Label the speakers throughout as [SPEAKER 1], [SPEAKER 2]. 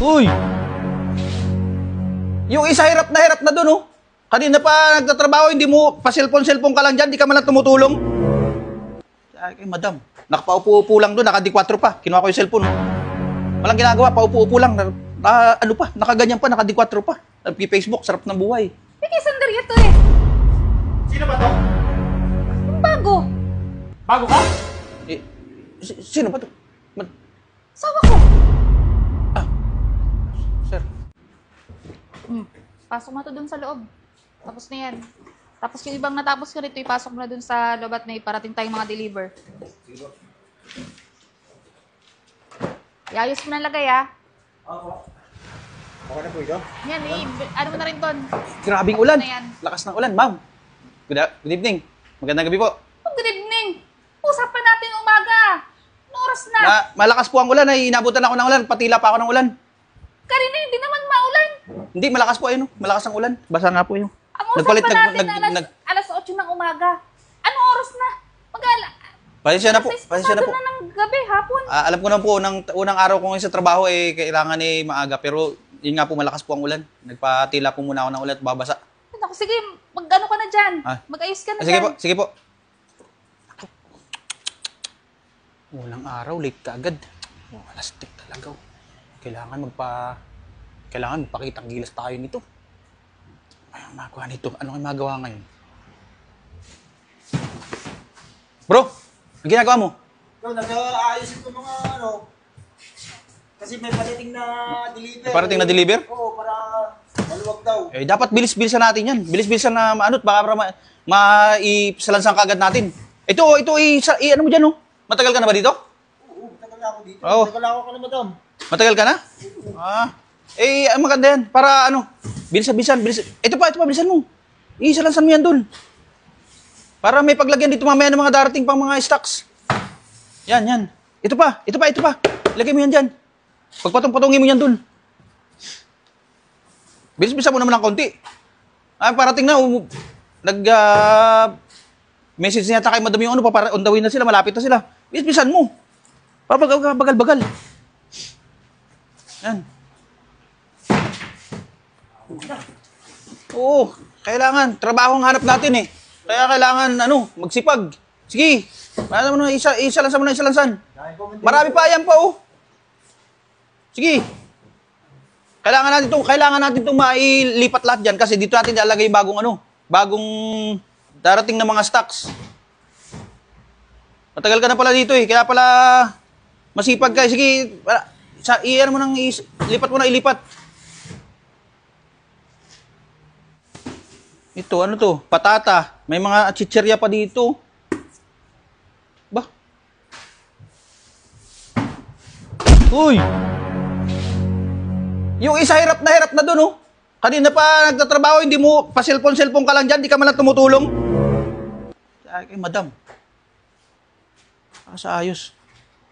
[SPEAKER 1] Uy! Yung isa hirap na doon, oh. Kanina pa nagtatrabaho, hindi mo pa-cellphone ka lang dyan, di ka man lang tumutulong. Ay, madam, nakapaupo-upo lang doon, naka-D4 pa. Kinuha ko yung cellphone. Walang ginagawa, paupo-upo lang. Ano pa, nakaganyan pa, naka-D4 pa. Nag-Facebook, sarap ng buhay.
[SPEAKER 2] Hindi, sandali ito eh.
[SPEAKER 3] Sino ba to?
[SPEAKER 2] Ang bago.
[SPEAKER 3] Bago ka?
[SPEAKER 1] Eh, sino ba to?
[SPEAKER 2] Sawa ko.
[SPEAKER 1] Sir.
[SPEAKER 2] Pasok mo to dun sa loob. Tapos na yan. Tapos yung ibang natapos ka rito, ipasok mo na dun sa loob at may parating tayong mga deliver. Iayos mo na lagay, ah.
[SPEAKER 3] Oo. Okay na po ito?
[SPEAKER 2] Yan, ano mo na rin ton.
[SPEAKER 1] Grabing
[SPEAKER 2] Tapos
[SPEAKER 1] ulan.
[SPEAKER 2] na yan.
[SPEAKER 1] Lakas ng ulan, ma'am. Good evening. Magandang gabi po.
[SPEAKER 2] Oh, good evening. Usapan natin umaga. Ano oras na?
[SPEAKER 1] Malakas po ang ulan, ay inabutan ako ng ulan. Patila pa ako ng ulan.
[SPEAKER 2] Kanina hindi naman maulan.
[SPEAKER 1] Hindi, malakas po ayun. Malakas ang ulan. Basa nga po yun.
[SPEAKER 2] Ang usapan natin alas 8 ng umaga. Anong oras na?
[SPEAKER 1] Pasensya na po. Pasensya na po.
[SPEAKER 2] na ng gabi, hapon.
[SPEAKER 1] Alam ko na po, unang araw ko ngayon sa trabaho, kailangan maaga. Pero yun nga po, malakas po ang ulan. Nagpatila po muna ako ng ulan at babasa.
[SPEAKER 2] Naku, sige, mag-ano ka na dyan. Mag-ayos ka na
[SPEAKER 1] Sige
[SPEAKER 2] dyan.
[SPEAKER 1] po, sige po. Unang araw, late ka agad. Alastik talaga. Kailangan magpakitang gilas tayo nito. Ay, ang magawa nito. Ano kayo magawa ngayon? Bro, ang ginagawa mo?
[SPEAKER 3] Ikaw, nag-aayos ko mga kasi may parating na deliver.
[SPEAKER 1] May parating na deliver?
[SPEAKER 3] Oo, para maluwag daw.
[SPEAKER 1] Dapat bilis-bilisan natin yan. Bilis-bilisan na baka para maisalansan ka agad natin. Ito, ano mo dyan, oh? Matagal ka na ba dito?
[SPEAKER 3] Oo, matagal na ako dito.
[SPEAKER 1] Oo.
[SPEAKER 3] Matagal na ako ka na, madam.
[SPEAKER 1] Matagal ka na? Ang maganda yan. Para bilisan. Ito pa, bilisan mo. Isalansan mo yan dun. Para may paglagyan dito mamaya ng mga darating pang mga stocks. Yan. Ito pa. Ilagay mo yan dyan. Pagpatong-patongin mo yan dun. Bilis-bilisan mo naman ng konti. Parating na. Message niya kay madam yung para on the way na sila, malapit na sila. Bilis-bilisan mo. Bagal-bagal. Yan. Oo, kailangan. Trabaho ang hanap natin eh. Kaya kailangan, magsipag. Sige. Ano mo na, isalansan. Marami pa yan pa, oh. Sige. Kailangan natin itong mailipat lahat dyan kasi dito natin ilalagay bagong darating na mga stocks. Matagal ka na pala dito eh. Kaya pala masipag ka. Sige, ilipat. Ito, ano to? Patata. May mga chichirya pa dito. Ba? Uy! Yung isa hirap na doon, oh. Kanina pa nagtatrabaho, hindi mo pa-cellphone ka lang dyan, di ka man lang tumutulong. Ay, madam. Sa ayos.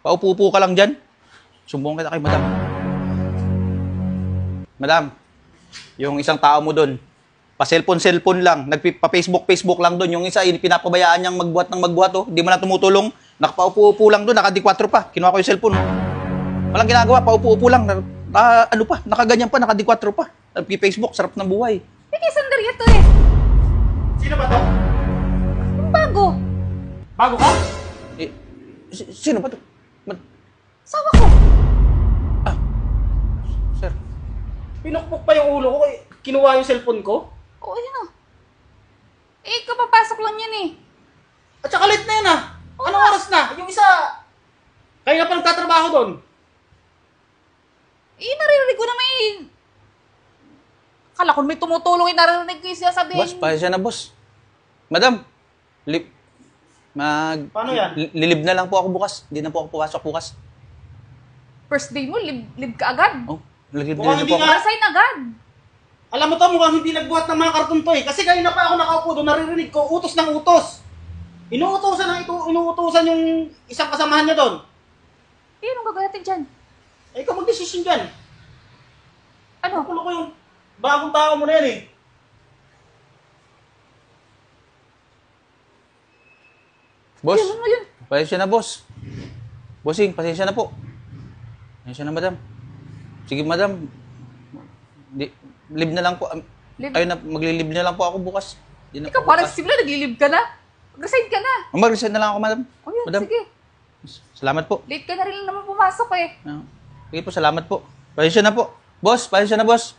[SPEAKER 1] Paupo-upo ka lang dyan. Sumbong kita kay madam. Madam, yung isang tao mo doon, pa-cellphone lang, nagpa-Facebook lang doon. Yung isa, pinapabayaan niyang magbuhat, oh. Di man lang tumutulong. Nakapaupo-upo lang doon, naka-D4 pa. Kinuha ko yung cellphone. Walang ginagawa, paupo-upo lang. Nakaganyan pa, naka-D4 pa. Facebook, sarap ng buhay.
[SPEAKER 2] Hindi, sandali ito eh.
[SPEAKER 3] Sino ba to?
[SPEAKER 2] Ang bago.
[SPEAKER 3] Bago ka?
[SPEAKER 1] Sino ba to?
[SPEAKER 2] Sawa ko.
[SPEAKER 1] Sir.
[SPEAKER 3] Pinukpok pa yung ulo ko, kinuha yung cellphone ko.
[SPEAKER 2] Oo, ayun oh. Kapapasok lang yan eh.
[SPEAKER 3] At saka late na yan Anong oras na? Yung isa, kaya pa nagtatrabaho doon.
[SPEAKER 2] Naririnig ko na may... Akala ko may tumutulong, naririnig ko yung sinasabihin.
[SPEAKER 1] Boss, pasensya na, boss. Madam,
[SPEAKER 3] Paano yan?
[SPEAKER 1] lilib na lang po ako bukas. Hindi na po ako pumasok bukas.
[SPEAKER 2] First day mo, live ka agad.
[SPEAKER 1] Oh, lilib
[SPEAKER 3] Mukhang
[SPEAKER 1] na
[SPEAKER 3] hindi
[SPEAKER 1] po ako.
[SPEAKER 3] nga.
[SPEAKER 2] Resign agad.
[SPEAKER 3] Alam mo to, mukhang hindi nagbuhat ng mga karton to kasi kanina pa ako nakaupo doon, naririnig ko, utos ng utos. Inuutosan yung isang kasamahan niya doon.
[SPEAKER 2] Anong gagawin natin dyan?
[SPEAKER 3] Ikaw mag-desisyon dyan.
[SPEAKER 2] Ano?
[SPEAKER 3] Kulo ko yung bagong tao mo na yan eh.
[SPEAKER 1] Boss,
[SPEAKER 2] Ano yun?
[SPEAKER 1] pasensya na, boss. Bossing, pasensya na po. Pasensya na, madam. Sige, madam. Leave na lang po.
[SPEAKER 2] Leave?
[SPEAKER 1] Ayun na, magli-leave na lang po ako bukas. Di na
[SPEAKER 2] Ikaw
[SPEAKER 1] po
[SPEAKER 2] parang
[SPEAKER 1] bukas.
[SPEAKER 2] simula, nag-leave ka na. Mag-resign ka na.
[SPEAKER 1] Mag-resign na lang ako, madam.
[SPEAKER 2] O yan,
[SPEAKER 1] Madam,
[SPEAKER 2] sige.
[SPEAKER 1] salamat po.
[SPEAKER 2] Late ka na rin naman pumasok eh.
[SPEAKER 1] Ah, sige po, salamat po. Pasensya na po. Boss, pasensya na, boss.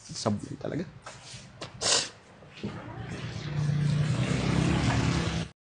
[SPEAKER 1] Sablay talaga.